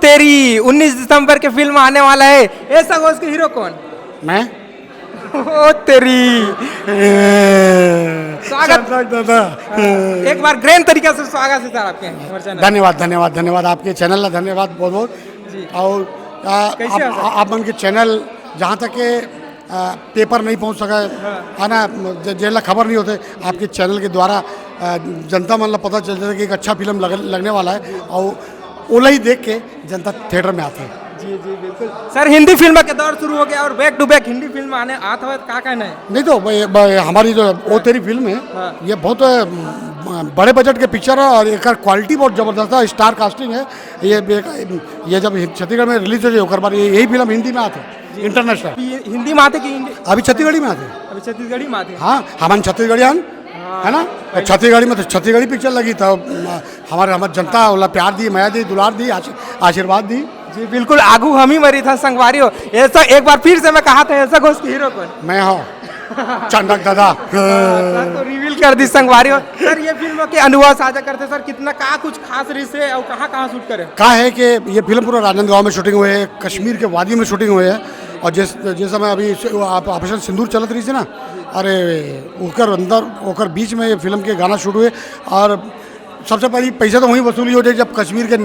तेरी 19 दिसंबर के फिल्म आने वाला है, ऐसा हो उसके हीरो कौन? मैं ओ तेरी स्वागत दादा एक बार ग्रैंड तरीके से स्वागत है सर आपके हमारे चैनल। धन्यवाद धन्यवाद धन्यवाद आपके चैनल ला धन्यवाद बहुत बहुत। जी। और कैसे हो सर? आप मन के चैनल जहाँ तक के पेपर नहीं पहुँच सका है ना, जेला खबर नहीं होते, आपके चैनल के द्वारा जनता मन ला पता चल जाता है कि एक अच्छा फिल्म लगने वाला है, और ओला ही देख के जनता थिएटर में आते हैं। जी जी बिल्कुल सर, हिंदी फिल्म के दौर शुरू हो गया और back to back Hindi film आने आता है, क्या कहना है? नहीं तो हमारी जो ओ तेरी फिल्म है, हाँ। ये बहुत बड़े बजट के पिक्चर है और एक क्वालिटी बहुत ज़बरदस्त है, स्टार कास्टिंग है। ये जब छत्तीसगढ़ में रिलीज हो जाए एक बार यही फिल्म हिंदी में आते इंटरनेशनल। हिंदी में आते कि अभी छत्तीसगढ़ी में आते। अभी छत्तीसगढ़ी में आते? हाँ, हम छत्तीसगढ़ियान है ना, छत्तीसगढ़ी में तो छत्तीसगढ़ी पिक्चर लगी तो हमारे जनता वाला प्यार दी, माया दी, दुलार दी, आशीर्वाद दी। जी बिल्कुल, आगू हम ही मरी था संगवारी हो। ऐसा एक बार फिर से मैं कहा था, ऐसा घोष हीरो कौन? मैं हूँ चंडक दादा। सर तो रिवील कर दी संगवारी हो। सर ये फिल्म के अनुभव साझा करते सर, कितना कहाँ कुछ खास रिश्ते और कहाँ शूट करे? कहा है कि ये फिल्म पूरा राजनांदगांव में शूटिंग हुई है, कश्मीर के वादी में शूटिंग हुई है, और जिस समय अभी ऑपरेशन सिंदूर चलत रही थी ना, अरे ओकर अंदर ओकर बीच में ये फिल्म के गाना शूट हुए। और सबसे पहले पैसा तो वहीं वसूली हो जाए जब कश्मीर के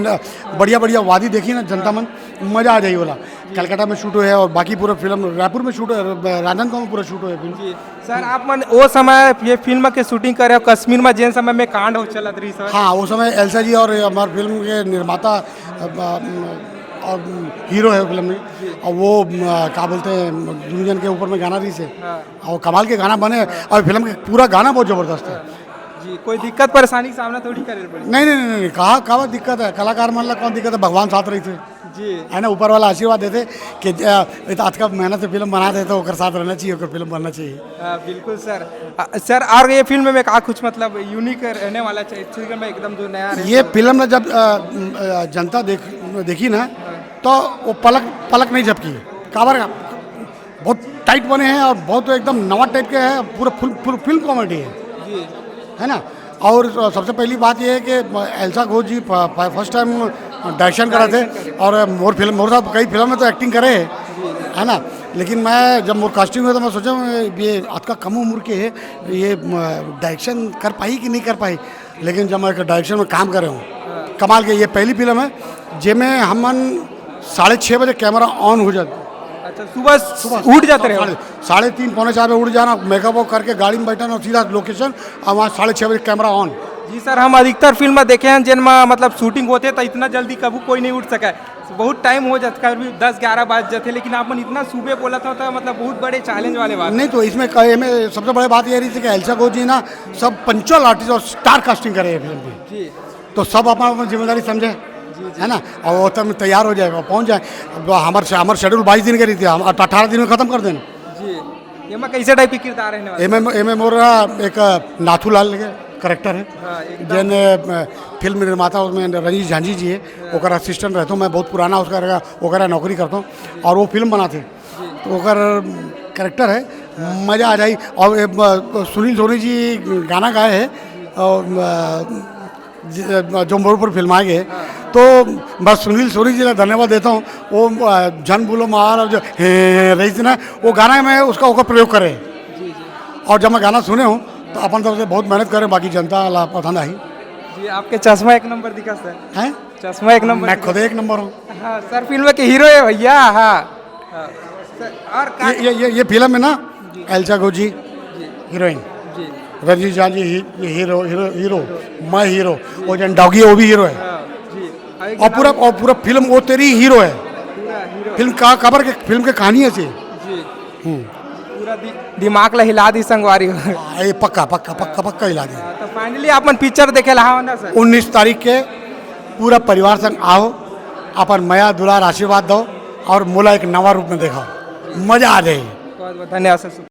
बढ़िया बढ़िया वादी देखी ना, जनता मन मजा आ जाए बोला। कलकत्ता में शूट हुए है और बाकी पूरा फिल्म रायपुर में शूट है, राजनांदगांव में पूरा शूट हुआ है फिल्म। जी सर, आप मन वो समय ये फिल्म के शूटिंग करे हो कश्मीर में, जिन समय में कांड हो चलत रही सर? हाँ, वो समय एल्सा जी और हमारे फिल्म के निर्माता और हीरो है फिल्म में, और वो क्या बोलते हैं दुनियन के ऊपर में गाना रही से, और कमाल के गाना बने, और फिल्म का पूरा गाना बहुत ज़बरदस्त है। जी, कोई दिक्कत परेशानी का सामना थोड़ी करे पड़ी? नहीं, कहा दिक्कत है, कलाकार मान ला कौन दिक्कत है, भगवान साथ रही थे जी है ना, ऊपर वाला आशीर्वाद देते कि आज का मेहनत से फिल्म बना देते, ओकर साथ रहना चाहिए, ओकर फिल्म बनना चाहिए। बिल्कुल सर। सर और ये फिल्म में कहा कुछ मतलब यूनिक रहने वाला चाहिए छत्तीसगढ़ में, एकदम जो नया ये फिल्म में जब जनता देखी ना, तो वो पलक नहीं झपकी। काबर बहुत टाइट बने हैं और बहुत एकदम नवा टाइप के हैं, पूरा फुल फिल्म कॉमेडी है जी, है ना। और सबसे पहली बात ये है कि एल्सा घोष जी फर्स्ट टाइम डायरेक्शन करे थे, और मोर साहब कई फिल्म में तो एक्टिंग करे है ना, लेकिन मैं जब मोर कास्टिंग हुआ तो मैं सोचा ये आज का कम उम्र के है, ये डायरेक्शन कर पाई कि नहीं कर पाई, लेकिन जब मैं डायरेक्शन में काम करे हूँ कमाल के। ये पहली फिल्म है जिसमें हमन 6:30 बजे कैमरा ऑन हो जाता। अच्छा, सुबह उठ जाते रहे? 3:30 पौने 4 बजे उठ जाना, मेकअप करके गाड़ी में बैठना और सीधा लोकेशन, और वहाँ 6:30 बजे कैमरा ऑन। जी सर, हम अधिकतर फिल्म देखे हैं जिनमें मतलब शूटिंग होते तो इतना जल्दी कभी कोई नहीं उठ सका, बहुत टाइम हो जाता है, 10-11 बज जाते, लेकिन आपने इतना सुबह बोला था तो मतलब बहुत बड़े चैलेंज वाले बात। नहीं तो इसमें सबसे बड़ी बात ये रही थी कि एल्सा घोष जी ना सब पंचुअल आर्टिस्ट और स्टार कास्टिंग करे हैं फिल्म की जी, तो सब अपना जिम्मेदारी समझे है ना, और वो तब तैयार हो जाएगा, पहुंच जाए। हमारे शेड्यूल 22 दिन की रही थी, हम 18 दिन में खत्म कर देना। जी, ये में कैसे टाइप की किरदार रहने वाला? एम मोर एक नाथूलाल करेक्टर है, जैन फिल्म निर्माता उसमें रजीश झांझी जी है, ओकर असिस्टेंट रहता हूँ मैं, बहुत पुराना उसका नौकरी करता हूँ, और वो फिल्म बनाते तो ओकर करेक्टर है, मज़ा आ जाए। और सुनील सोनी जी गाना गाए है, और जो मोड़ पर फिल्माए गए, तो बस सुनील सोनी जी का धन्यवाद देता हूँ। वो जन बोलो मार जो रही थी ना, वो गाना में उसका प्रयोग करे, और जब मैं गाना सुने हूँ तो अपन तरफ से बहुत मेहनत करें, बाकी जनता ला पसंद आई। जी, आपके चश्मा एक नंबर दिखा सर। हैं? चश्मा एक नंबर। मैं खुद एक नंबर हूँ। हाँ सर, फिल्म के हीरो है भैया। हाँ सर, और ये फिल्म है ना, एल्सा घोष जी हीरोइन, रंजीत झा जी हीरो, मैं हीरो, और जन डॉगी वो भी हीरो है, और पूरा फिल्म वो तेरी हीरो है। फिल्म का खबर के फिल्म के कहानी है जी, पूरा दिमाग ला हिला दी संगवारी। ये पक्का हिला दी। तो फाइनली आप मन पिक्चर देखे ला ना सर? 19 तारीख के पूरा परिवार संग आओ, अपन माया दुलार आशीर्वाद दो, और मोला एक नवा रूप में देखो, मजा आ जाए। बहुत बहुत धन्यवाद सर।